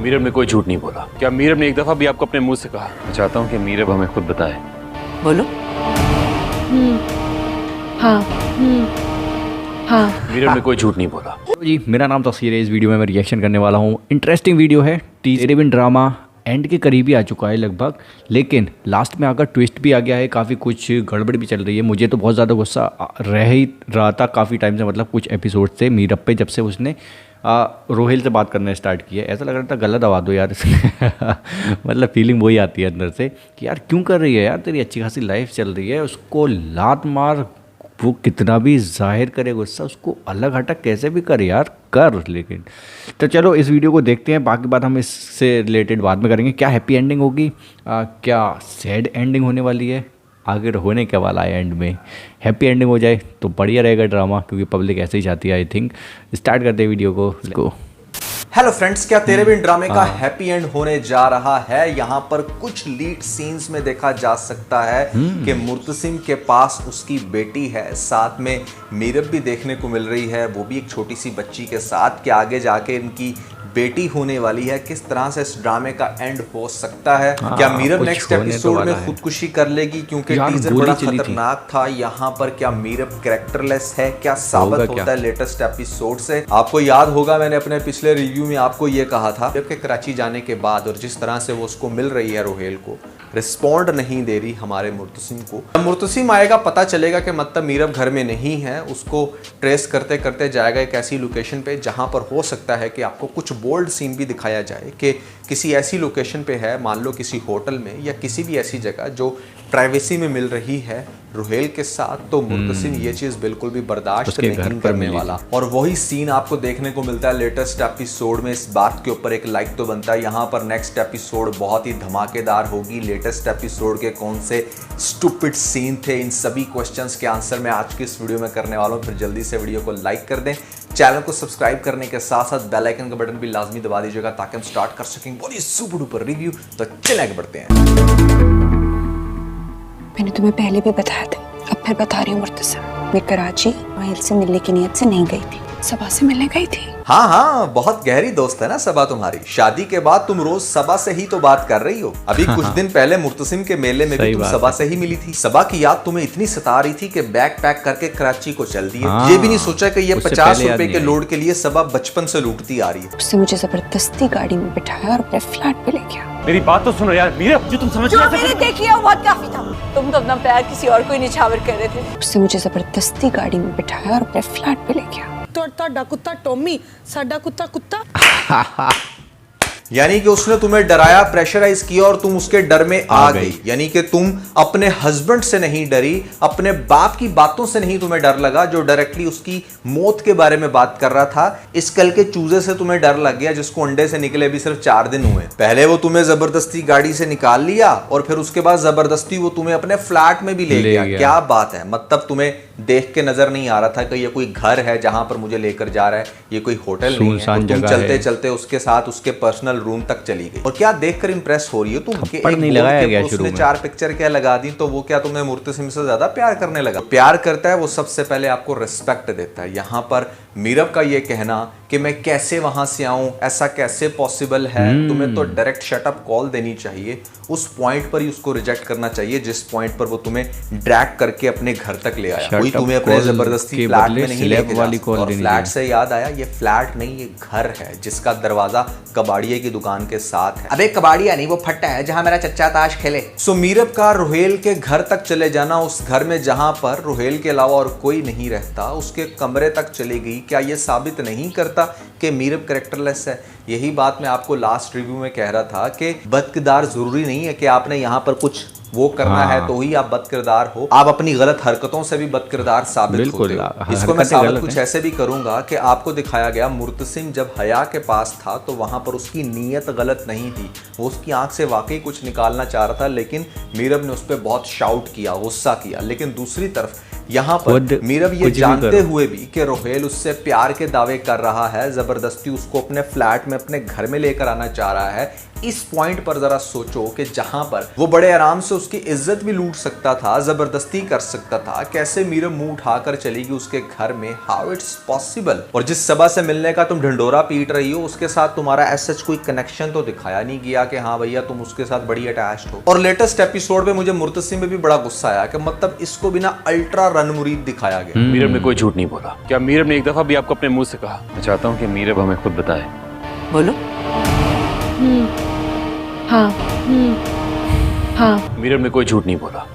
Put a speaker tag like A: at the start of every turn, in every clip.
A: मीरब ने कोई झूठ नहीं बोला। क्या मीरब ने एक दफा भी आपको अपने मुंह से कहा? मैं चाहता हूँ कि मीरब हमें खुद बताए।
B: बोलो।
C: हाँ। हाँ।
A: मीरब ने कोई झूठ नहीं बोला।
D: जी, मेरा नाम तस्वीर है। इस वीडियो में मैं रिएक्शन करने वाला हूँ। इंटरेस्टिंग वीडियो है। तेरे बिन ड्रामा एंड के करीब ही आ चुका है लगभग, लेकिन लास्ट में आकर ट्विस्ट भी आ गया है, काफ़ी कुछ गड़बड़ भी चल रही है। मुझे तो बहुत ज़्यादा गुस्सा रह ही रहा था काफ़ी टाइम से, मतलब कुछ एपिसोड से मीरब पे, जब से उसने रोहेल से बात करना स्टार्ट किया। ऐसा लग रहा था गला दबा दो यार मतलब फीलिंग वही आती है अंदर से कि यार क्यों कर रही है यार, तेरी अच्छी खासी लाइफ चल रही है, उसको लात मार। वो कितना भी जाहिर करे गुस्सा, उसको अलग हटक कैसे भी कर यार, कर। लेकिन तो चलो इस वीडियो को देखते हैं, बाकी बात हम इससे रिलेटेड बाद में करेंगे। क्या हैप्पी एंडिंग होगी, क्या सैड एंडिंग होने वाली है, आगे होने क्या वाला है एंड में। हैप्पी एंडिंग हो जाए तो बढ़िया रहेगा ड्रामा, क्योंकि पब्लिक ऐसे ही चाहती है। आई थिंक स्टार्ट करते हैं वीडियो को।
E: हेलो फ्रेंड्स, क्या तेरे बिन ड्रामे का हैप्पी एंड होने जा रहा है? यहाँ पर कुछ लीड सीन्स में देखा जा सकता है कि मुर्तसिम के पास उसकी बेटी है, साथ में मीरब भी देखने को मिल रही है, वो भी एक छोटी सी बच्ची के साथ। कि आगे जाके इनकी बेटी होने वाली है, किस तरह से इस ड्रामे का एंड हो सकता है। क्या मीरब नेक्स्ट एपिसोड में खुदकुशी कर लेगी? क्योंकि टीजर बड़ा खतरनाक था। यहाँ पर क्या मीरब कैरेक्टरलेस है? क्या साबित होता है लेटेस्ट एपिसोड से? आपको याद होगा मैंने अपने पिछले रिव्यू में आपको ये कहा था, मीरब के कराची जाने के बाद और जिस तरह से वो उसको मिल रही है, रोहेल को रिस्पॉन्ड नहीं दे रही हमारे मुर्तसिम को। जब मुर्तसिम आएगा पता चलेगा कि मतलब मीरब घर में नहीं है, उसको ट्रेस करते करते जाएगा एक ऐसी लोकेशन पे जहां पर हो सकता है कि आपको कुछ बोल्ड सीन भी दिखाया जाए कि किसी ऐसी लोकेशन पे है, मान लो किसी होटल में या किसी भी ऐसी जगह जो प्राइवेसी में मिल रही है रोहेल के साथ। तो मुर्तसिम ये चीज बिल्कुल भी बर्दाश्त नहीं करने वाला, और वही सीन आपको देखने को मिलता है लेटेस्ट एपिसोड में। इस बात के ऊपर एक लाइक तो बनता है। यहाँ पर नेक्स्ट एपिसोड बहुत ही धमाकेदार होगी। लेटेस्ट एपिसोड के कौन से स्टूपिड सीन थे, इन सभी क्वेश्चंस के आंसर मैं आज की इस वीडियो में करने वाला हूँ। फिर जल्दी से वीडियो को लाइक कर दें, चैनल को सब्सक्राइब करने के साथ साथ बेल आइकन का बटन भी लाजमी दबा दीजिएगा ताकि हम स्टार्ट कर सकें बहुत सुपर डुपर रिव्यू। तो चलिए आगे बढ़ते हैं।
C: मैंने तुम्हें पहले भी बताया था, अब फिर बता रही हूँ मुर्तसिम, मैं कराची रोहेल से मिलने की नियत से नहीं गई थी, सबा से मिलने गई थी।
E: हाँ हाँ, बहुत गहरी दोस्त है ना सबा तुम्हारी। शादी के बाद तुम रोज सबा से ही तो बात कर रही हो। अभी कुछ दिन पहले मुर्तसिम के मेले में भी तुम सबा से ही मिली थी। सबा की याद तुम्हें इतनी सता रही थी कि बैग पैक करके कराची को चल दिए। ये भी नहीं सोचा कि ये 50 रुपए के लोड के लिए सबा बचपन से लूटती आ रही है।
C: उसने मुझे जबरदस्ती गाड़ी में बिठाया और अपने फ्लैट पे ले गया।
A: मेरी बात तो सुनो यार मीरब, जो तुम समझ
F: जो मैंने देख लिया वो बहुत काफी था। तुम तो अपना प्यार किसी और को ही निछावर कर रहे थे।
C: उसने मुझे जबरदस्ती गाड़ी में बिठाया और अपने फ्लैट पे ले गया।
F: ਤੁਹਾਡਾ ਕੁੱਤਾ ਟੋਮੀ, ਸਾਡਾ ਕੁੱਤਾ ਕੁੱਤਾ।
E: यानी कि उसने तुम्हें डराया, प्रेशराइज किया और तुम उसके डर में आ गई। यानी कि तुम अपने हस्बैंड से नहीं डरी, अपने बाप की बातों से नहीं तुम्हें डर लगा जो डायरेक्टली उसकी मौत के बारे में बात कर रहा था। इस कल के चूजे से तुम्हें डर लग गया जिसको अंडे से निकले भी सिर्फ 4 दिन हुए। पहले वो तुम्हें जबरदस्ती गाड़ी से निकाल लिया और फिर उसके बाद जबरदस्ती वो तुम्हें अपने फ्लैट में भी ले गया। क्या बात है, मतलब तुम्हें देख के नजर नहीं आ रहा था कि ये कोई घर है जहां पर मुझे लेकर जा रहा है, ये कोई होटल नहीं है। तो तुम चलते चलते उसके साथ उसके पर्सनल रूम तक चली गई। और क्या देखकर इंप्रेस हो रही हो तुम कि
D: नहीं लगाया गया शुरू में।
E: उसने 4 पिक्चर क्या लगा दी तो वो क्या तुम्हें मुर्तसिम से ज्यादा प्यार करने लगा? प्यार करता है वो सबसे पहले आपको रिस्पेक्ट देता है। यहाँ पर मीरब का ये कहना कि मैं कैसे वहां से आऊं, ऐसा कैसे पॉसिबल है, तुम्हें तो डायरेक्ट शटअप कॉल देनी चाहिए। उस पॉइंट पर ही उसको रिजेक्ट करना चाहिए जिस पॉइंट पर वो तुम्हें ड्रैग करके अपने घर तक ले आया। कोई तुम्हें अपने जबरदस्ती फ्लैट में नहीं लेके जा सकता। और फ्लैट से याद आया, ये फ्लैट नहीं ये घर है जिसका दरवाजा कबाड़िये की दुकान के साथ है। अबे कबाड़िया नहीं, वो फट्टा है जहां मेरा चच्चा ताश खेले। सो मीरब का रोहेल के घर तक चले जाना, उस घर में जहां पर रोहेल के अलावा और कोई नहीं रहता, उसके कमरे तक चली गई। क्या ये साबित नहीं करता कि मीरब कैरेक्टरलेस है? यही बात मैं आपको लास्ट रिव्यू में कह रहा था कि बदकिरदार जरूरी नहीं है कि आपने यहाँ पर कुछ वो करना है तो ही आप बदकिरदार हो। आप अपनी गलत हरकतों से भी बदकिरदार साबित होते हो। इसको मैं साबित कुछ ऐसे भी करूंगा कि आपको दिखाया गया मुर्तसिम जब हया के पास था तो वहां पर उसकी नीयत गलत नहीं थी। वो उसकी आंख से वाकई कुछ निकालना चाह रहा था, लेकिन मीरब ने उस पर बहुत शाउट किया, गुस्सा किया। लेकिन दूसरी तरफ यहाँ पर मीरब ये जानते हुए भी कि रोहेल उससे प्यार के दावे कर रहा है, जबरदस्ती उसको अपने फ्लैट में अपने घर में लेकर आना चाह रहा है, इस पॉइंट पर जरा सोचो कि जहां पर वो बड़े आराम से उसकी इज्जत भी लूट सकता था, जबरदस्ती कर सकता था, कैसे मीरब मुंह उठाकर चलेगी उसके घर में। How it's possible. और जिस सबा से मिलने का तुम ढिंडोरा पीट रही हो उसके साथ तुम्हारा ऐसा कोई कनेक्शन तो दिखाया नहीं गया कि हाँ भैया तुम उसके साथ बड़ी अटैच्ड हो। और लेटेस्ट एपिसोड में मुझे मुर्तसिम में भी बड़ा गुस्सा आया कि मतलब इसको बिना अल्ट्रा रन मुरीद दिखाया गया।
A: मीरब ने कोई झूठ नहीं बोला। क्या मीरब ने एक दफा भी आपको अपने मुंह से कहा? मैं चाहता हूँ कि मीरब हमें खुद बताए।
F: बोलो।
C: हाँ हाँ।
A: मीरब ने कोई झूठ नहीं बोला।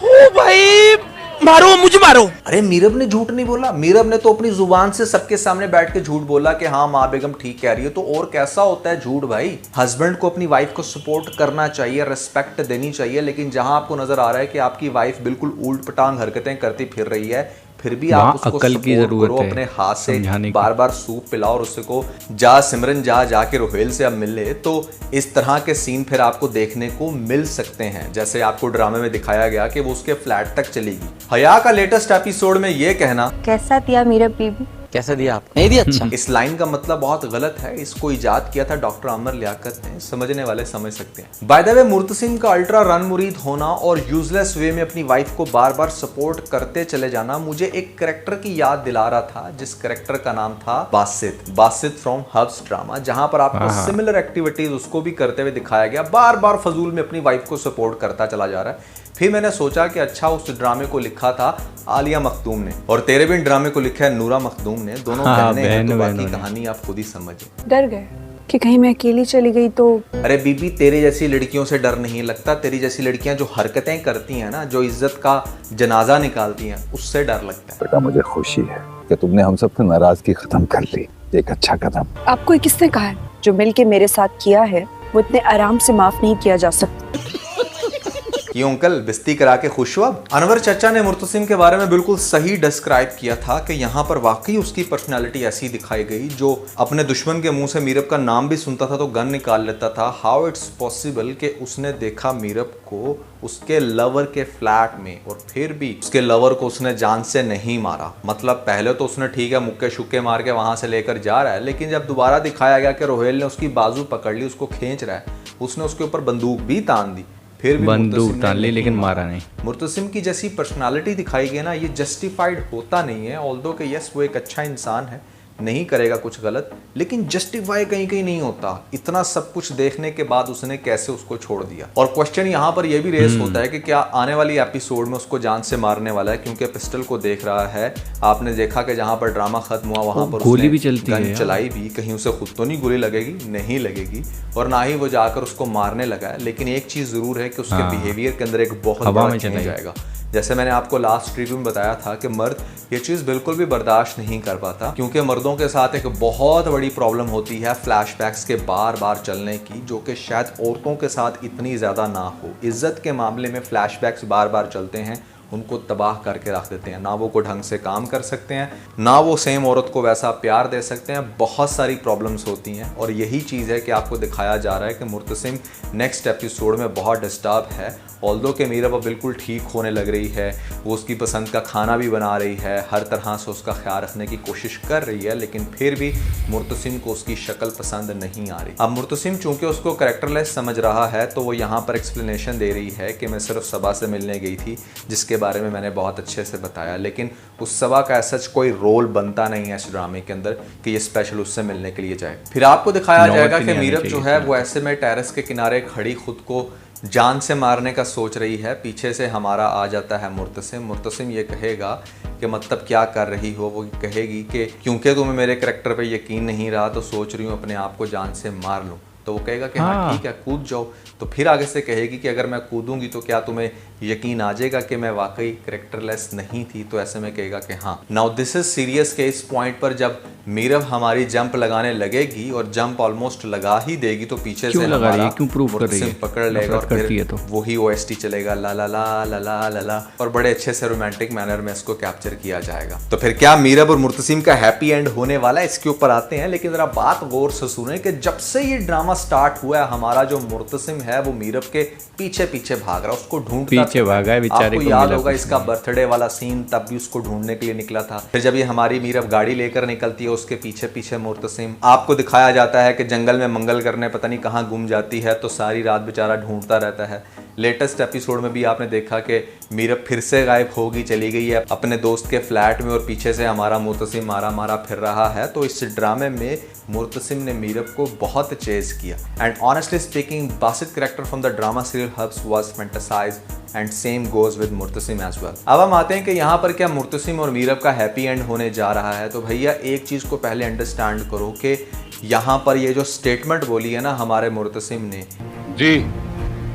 B: मारो मुझे मारो।
E: अरे मीरब ने झूठ नहीं बोला। मीरब ने तो अपनी जुबान से सबके सामने बैठ के झूठ बोला कि हाँ माँ बेगम ठीक कह रही है। तो और कैसा होता है झूठ भाई? हस्बैंड को अपनी वाइफ को सपोर्ट करना चाहिए, रिस्पेक्ट देनी चाहिए, लेकिन जहां आपको नजर आ रहा है कि आपकी वाइफ बिल्कुल उल्ट पटांग हरकतें करती फिर रही है, फिर भी आप उसको
D: अकल की
E: सपोर्ट
D: जरूरत
E: करो,
D: है
E: अपने हाथ से
D: समझाने की।
E: बार बार सूप पिलाओ और उससे को जा सिमरन जा जाके रोहेल से अब मिल ले। तो इस तरह के सीन फिर आपको देखने को मिल सकते हैं, जैसे आपको ड्रामे में दिखाया गया कि वो उसके फ्लैट तक चलेगी। हया का लेटेस्ट एपिसोड में ये कहना
G: कैसा दिया मेरा बीबी?
B: कैसा दिया आप? नहीं दिया अच्छा।
E: इस लाइन का मतलब बहुत गलत है। इसको इजाद किया था डॉक्टर अमर लियाकत ने, समझने वाले समझ सकते हैं। बाय द वे मुर्तसिम का अल्ट्रा रन मुरीद होना और यूजलेस वे में अपनी वाइफ को बार बार सपोर्ट करते चले जाना मुझे एक कैरेक्टर की याद दिला रहा था, जिस कैरेक्टर का नाम था बासित फ्रॉम हब्स ड्रामा, जहां पर आपको सिमिलर एक्टिविटीज उसको भी करते हुए दिखाया गया। बार बार फजूल में अपनी वाइफ को सपोर्ट करता चला जा रहा है। फिर मैंने सोचा कि अच्छा उस ड्रामे को लिखा था आलिया मखदूम ने और तेरे बिन ड्रामे को लिखा है नूरा मखदूम ने। दोनों बहनें हैं, तो बाकी कहानी आप खुद ही समझे।
C: डर गए कि कहीं मैं अकेली चली गई तो?
E: अरे बीबी तेरे जैसी लड़कियों से डर नहीं लगता। तेरी जैसी लड़कियां जो हरकतें करती हैं ना, जो इज्जत का जनाजा निकालती हैं, उससे डर लगता है।
H: बेटा मुझे खुशी है कि तुमने हम सबकी नाराजगी खत्म कर ली। एक अच्छा कदम।
C: आपको ये किसने कहा है? जो मिल के मेरे साथ किया है वो इतने आराम से माफ नहीं किया जा सकता।
E: क्यों अंकल बिस्ती करा के खुश हुआ? अनवर चचा ने मुर्तसिम के बारे में बिल्कुल सही डिस्क्राइब किया था कि यहाँ पर वाकई उसकी पर्सनालिटी ऐसी दिखाई गई जो अपने दुश्मन के मुंह से मीरब का नाम भी सुनता था तो गन निकाल लेता था। हाउ इट्स पॉसिबल कि उसने देखा मीरब को उसके लवर के फ्लैट में और फिर भी उसके लवर को उसने जान से नहीं मारा। मतलब पहले तो उसने ठीक है मुक्के शुक्के मार के वहां से लेकर जा रहा है, लेकिन जब दोबारा दिखाया गया कि रोहेल ने उसकी बाजू पकड़ ली, उसको खींच रहा है, उसने उसके ऊपर बंदूक भी तान दी, फिर भी
D: बंदूक तान ली लेकिन मारा नहीं।
E: मुर्तसिम की जैसी पर्सनालिटी दिखाई गई ना, ये जस्टिफाइड होता नहीं है। ऑल्दो कि यस वो एक अच्छा इंसान है, नहीं करेगा कुछ गलत, लेकिन जस्टिफाई कहीं कहीं नहीं होता। इतना सब कुछ देखने के बाद उसने कैसे उसको छोड़ दिया? और क्वेश्चन यहाँ पर यह भी रेस होता है कि क्या आने वाली एपिसोड में उसको जान से मारने वाला है, क्योंकि पिस्टल को देख रहा है। आपने देखा कि जहाँ पर ड्रामा खत्म हुआ वहां पर
D: गोली भी चलती
E: गन
D: है,
E: चलाई भी, कहीं उसे खुद तो नहीं गोली लगेगी, नहीं लगेगी, और ना ही वो जाकर उसको मारने लगा है। लेकिन एक चीज जरूर है कि उसके बिहेवियर के अंदर एक बहुत बड़ा चेंज आएगा। जैसे मैंने आपको लास्ट रिव्यू में बताया था कि मर्द ये चीज़ बिल्कुल भी बर्दाश्त नहीं कर पाता, क्योंकि मर्दों के साथ एक बहुत बड़ी प्रॉब्लम होती है फ्लैशबैक्स के बार बार चलने की, जो कि शायद औरतों के साथ इतनी ज़्यादा ना हो। इज्जत के मामले में फ्लैशबैक्स बार बार चलते हैं, उनको तबाह करके रख देते हैं। ना वो को ढंग से काम कर सकते हैं, ना वो सेम औरत को वैसा प्यार दे सकते हैं। बहुत सारी प्रॉब्लम्स होती हैं और यही चीज़ है कि आपको दिखाया जा रहा है कि मुर्तसिम नेक्स्ट एपिसोड में बहुत डिस्टर्ब है। ऑल्दो के मीरब अब बिल्कुल ठीक होने लग रही है, वो उसकी पसंद का खाना भी बना रही है, हर तरह से उसका ख्याल रखने की कोशिश कर रही है, लेकिन फिर भी मुर्तसिम को उसकी शक्ल पसंद नहीं आ रही। अब मुर्तसिम चूंकि उसको कैरेक्टरलेस समझ रहा है, तो वो यहाँ पर एक्सप्लेनेशन दे रही है कि मैं सिर्फ सबा से मिलने गई थी, जिसके बारे में मैंने बहुत अच्छे से बताया, लेकिन उस सबा का ऐसा कोई रोल बनता नहीं है इस ड्रामे के अंदर कि ये स्पेशल उससे मिलने के लिए जाए। फिर आपको दिखाया जाएगा कि मीरब जो है वो ऐसे में टेरेस के किनारे खड़ी खुद को जान से मारने का सोच रही है। पीछे से हमारा आ जाता है मुर्तसिम ये कहेगा कि मतलब क्या कर रही हो? वो कहेगी कि क्योंकि तुम्हें मेरे करैक्टर पे यकीन नहीं रहा तो सोच रही हूँ अपने आप को जान से मार लूँ। तो वो कहेगा कि हाँ ठीक है कूद जाओ। तो फिर आगे से कहेगी कि अगर मैं कूदूंगी तो क्या तुम्हें यकीन आ जाएगा कि मैं वाकई कैरेक्टरलेस नहीं थी? तो ऐसे में कहेगा कि हाँ। नाउ दिस इज सीरियस के इस पॉइंट पर जब मीरब हमारी जंप लगाने लगेगी और जंप ऑलमोस्ट लगा ही देगी, तो पीछे से हमारा मुर्तसिम पकड़ लेगा और फिर वही OST चलेगा ला ला ला ला ला ला ला, और बड़े अच्छे से रोमांटिक मैनर में इसको कैप्चर किया जाएगा। तो फिर क्या मीरब और मुर्तसिम का हैप्पी एंड होने वाला है? इसके ऊपर आते हैं, लेकिन जरा बात गौर से सुने कि जब से ये ड्रामा स्टार्ट हुआ है, हमारा जो मुर्तसिम है वो मीरब के पीछे पीछे भाग रहा है, उसको ढूंढता
D: पीछे भागा है बेचारे
E: आपको
D: को
E: याद
D: मिला
E: होगा
D: कुछ
E: इसका बर्थडे वाला सीन, तब भी उसको ढूंढने के लिए निकला था। फिर जब ये हमारी मीरब गाड़ी लेकर निकलती है, उसके पीछे पीछे मुर्तसिम, आपको दिखाया जाता है कि जंगल में मंगल करने पता नहीं कहाँ गुम जाती है, तो सारी रात बेचारा ढूंढता रहता है। लेटेस्ट एपिसोड में भी आपने देखा कि मीरब फिर से गायब होगी चली गई है अपने दोस्त के फ्लैट में, और पीछे से हमारा मुर्तसिम मारा मारा फिर रहा है। तो इस ड्रामे में मुर्तसिम ने मीरब को बहुत चेज किया। And honestly speaking, Basit character from the drama serial Habs was fantasized and same goes with Murtasim as well. अब हम आते हैं कि यहाँ पर क्या मुर्तसिम और मीरब का हैप्पी एंड होने जा रहा है। तो भैया एक चीज़ को पहले अंडरस्टैंड करो कि यहाँ पर ये जो स्टेटमेंट बोली है ना हमारे मुर्तसिम ने,
A: जी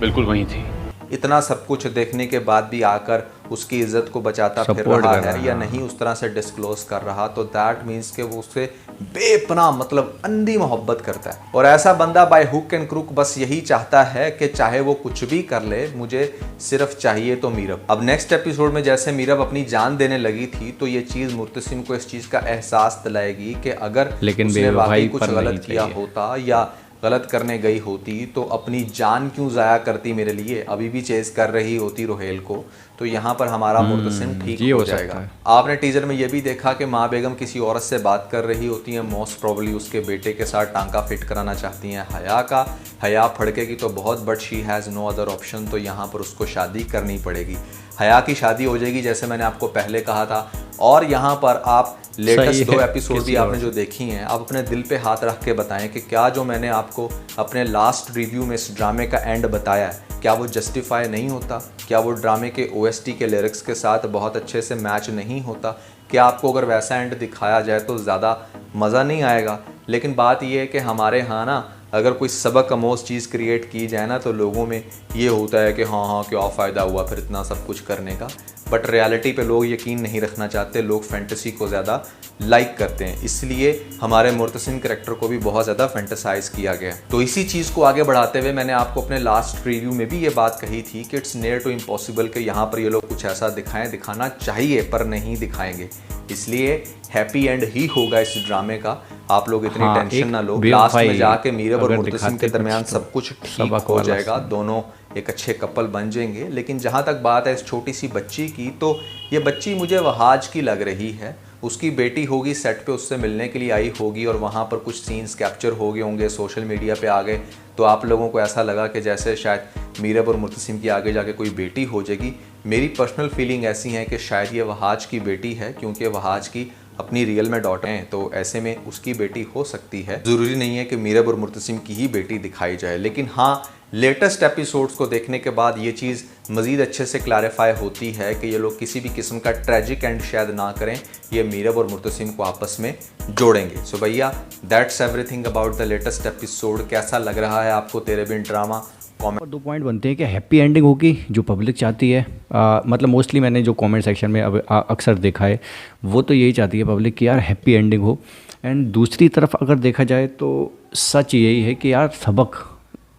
A: बिल्कुल वही थी।
E: इतना सब कुछ देखने के बाद भी आकर उसकी इज्जत को बचाता फिर
D: Support
E: रहा
D: कर रहा
E: है
D: है,
E: या नहीं उस तरह से डिस्क्लोज कर रहा, तो दैट मीन्स कि वो उससे बेपनाह मतलब अंधी मोहब्बत करता है। और ऐसा बंदा बाय हुक एंड क्रुक बस यही चाहता है कि चाहे वो कुछ भी कर ले, मुझे सिर्फ चाहिए तो मीरब। अब नेक्स्ट एपिसोड में जैसे मीरब अपनी जान देने लगी थी, तो ये चीज़ मुर्तसिम को इस चीज़ का एहसास दिलाएगी कि अगर
D: लेकिन
E: उसने वाकई कुछ
D: पर
E: गलत
D: नहीं
E: किया
D: चाहिए।
E: होता या गलत करने गई होती तो अपनी जान क्यों ज़ाया करती मेरे लिए, अभी भी चेज कर रही होती रोहेल को। तो यहाँ पर हमारा मुर्तसिम ठीक
D: ये
E: हो
D: हो सकता
E: जाएगा।
D: है।
E: आपने टीजर में ये भी देखा कि माँ बेगम किसी औरत से बात कर रही होती है, मोस्ट प्रोबेबली उसके बेटे के साथ टांका फिट कराना चाहती हैं हया का। हया फड़केगी तो बहुत, but she has no other option, तो यहाँ पर उसको शादी करनी पड़ेगी। हया की शादी हो जाएगी जैसे मैंने आपको पहले कहा था। और यहाँ पर आप लेटेस्ट 2 एपिसोड भी आपने जो देखी हैं, आप अपने दिल पे हाथ रख के बताएं कि क्या जो मैंने आपको अपने लास्ट रिव्यू में इस ड्रामे का एंड बताया है, क्या वो जस्टिफाई नहीं होता? क्या वो ड्रामे के OST के लिरिक्स के साथ बहुत अच्छे से मैच नहीं होता? क्या आपको अगर वैसा एंड दिखाया जाए तो ज़्यादा मज़ा नहीं आएगा? लेकिन बात ये है कि हमारे यहाँ ना अगर कोई सबक आमोज़ चीज़ क्रिएट की जाए ना, तो लोगों में ये होता है कि हाँ क्या फ़ायदा हुआ फिर इतना सब कुछ करने का। बट रियलिटी पे लोग यकीन नहीं रखना चाहते, लोग फैंटेसी को ज़्यादा लाइक करते हैं, इसलिए हमारे मुर्तसिम कैरेक्टर को भी बहुत ज़्यादा फैंटेसाइज किया गया। तो इसी चीज़ को आगे बढ़ाते हुए मैंने आपको अपने लास्ट रिव्यू में भी ये बात कही थी कि इट्स नियर टू इम्पॉसिबल कि यहाँ पर ये लोग कुछ ऐसा दिखाएं, दिखाना चाहिए पर नहीं दिखाएंगे, इसलिए हैप्पी एंड ही होगा इस ड्रामे का। आप लोग इतनी
D: हाँ,
E: टेंशन ना लो,
D: बेवफाई
E: लास्ट में जाके मीरब और
D: अगर
E: मुर्तसिम के
D: दिखाते
E: दरमियान
D: कुछ
E: सब कुछ
D: तो
E: ठीक
D: सबक
E: हो
D: वाला
E: जाएगा, दोनों एक अच्छे कपल बन जाएंगे। लेकिन जहाँ तक बात है इस छोटी सी बच्ची की, तो ये बच्ची मुझे वहाज की लग रही है। उसकी बेटी होगी, सेट पे उससे मिलने के लिए आई होगी और वहाँ पर कुछ सीन्स कैप्चर हो गए होंगे, सोशल मीडिया पे आ गए, तो आप लोगों को ऐसा लगा कि जैसे शायद मीरब और मुर्तसिम की आगे जाके कोई बेटी हो जाएगी। मेरी पर्सनल फीलिंग ऐसी है कि शायद ये वहाज की बेटी है, क्योंकि वहाज की अपनी रियल में डॉटर हैं, तो ऐसे में उसकी बेटी हो सकती है। ज़रूरी नहीं है कि मीरब और मुर्तसिम की ही बेटी दिखाई जाए, लेकिन हाँ लेटेस्ट एपिसोड्स को देखने के बाद ये चीज़ मज़ीद अच्छे से क्लैरिफाई होती है कि ये लोग किसी भी किस्म का ट्रेजिक एंड शायद ना करें, ये मीरब और मुर्तसिम को आपस में जोड़ेंगे। सो भैया that's everything about the latest episode. कैसा लग रहा है आपको तेरे बिन ड्रामा?
D: और 2 पॉइंट बनते हैं कि हैप्पी एंडिंग होगी जो पब्लिक चाहती है। मतलब मोस्टली मैंने जो कमेंट सेक्शन में अब अक्सर देखा है वो तो यही चाहती है पब्लिक कि यार हैप्पी एंडिंग हो। एंड दूसरी तरफ अगर देखा जाए तो सच यही है कि यार सबक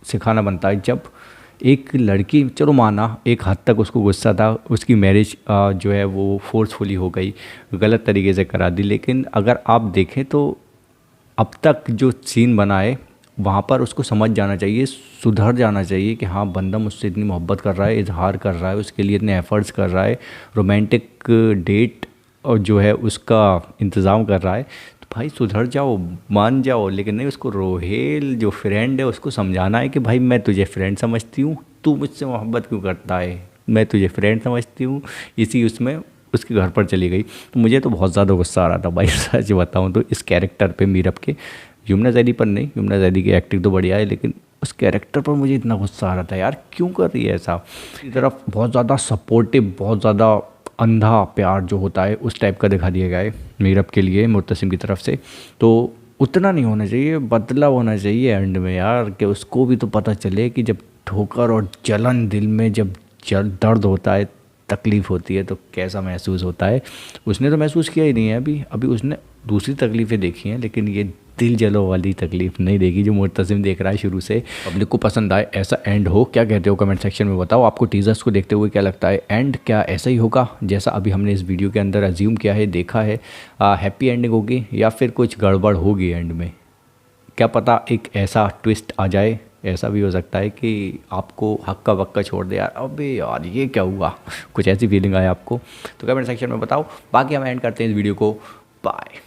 D: सिखाना बनता है। जब एक लड़की, चलो माना एक हद तक उसको गुस्सा था, उसकी मैरिज जो है वो फोर्सफुली हो गई, गलत तरीके से करा दी, लेकिन अगर आप देखें तो अब तक जो सीन बना है वहाँ पर उसको समझ जाना चाहिए, सुधर जाना चाहिए कि हाँ बंदा मुझसे इतनी मोहब्बत कर रहा है, इजहार कर रहा है, उसके लिए इतने एफर्ट्स कर रहा है, रोमांटिक डेट और जो है उसका इंतज़ाम कर रहा है, तो भाई सुधर जाओ, मान जाओ। लेकिन नहीं, उसको रोहेल जो फ्रेंड है उसको समझाना है कि भाई मैं तुझे फ्रेंड समझती हूँ, तू मुझसे मोहब्बत क्यों करता है, मैं तुझे फ्रेंड समझती हूँ। इसी उसमें उसके घर पर चली गई। तो मुझे तो बहुत ज़्यादा गुस्सा आ रहा था भाई, सच बताऊँ तो इस कैरेक्टर पे, मीरब के। यमुना जैदी पर नहीं, यमुना जैदी की एक्टिंग तो बढ़िया है, लेकिन उस कैरेक्टर पर मुझे इतना गुस्सा आ रहा था, यार क्यों कर रही है ऐसा। इस तरफ बहुत ज़्यादा सपोर्टिव, बहुत ज़्यादा अंधा प्यार जो होता है उस टाइप का दिखा दिया गया है मीरब के लिए मुर्तसिम की तरफ से। तो उतना नहीं होना चाहिए, बदलाव होना चाहिए एंड में यार, कि उसको भी तो पता चले कि जब ठोकर और जलन दिल में, जब दर्द होता है, तकलीफ़ होती है तो कैसा महसूस होता है। उसने तो महसूस किया ही नहीं है अभी उसने दूसरी तकलीफ़ें देखी हैं, लेकिन ये दिल जलो वाली तकलीफ़ नहीं देखी जो मुर्तसिम देख रहा है शुरू से। पब्लिक को पसंद आए ऐसा एंड हो, क्या कहते हो कमेंट सेक्शन में बताओ। आपको टीजर्स को देखते हुए क्या लगता है, एंड क्या ऐसा ही होगा जैसा अभी हमने इस वीडियो के अंदर अज्यूम किया है, देखा है, हैप्पी एंडिंग होगी या फिर कुछ गड़बड़ होगी एंड में। क्या पता एक ऐसा ट्विस्ट आ जाए ऐसा भी हो सकता है कि आपको हक्का बक्का छोड़ दे यार, अबे यार ये क्या हुआ, कुछ ऐसी फीलिंग आए आपको तो कमेंट सेक्शन में बताओ। बाकी हम एंड करते हैं इस वीडियो को, बाय।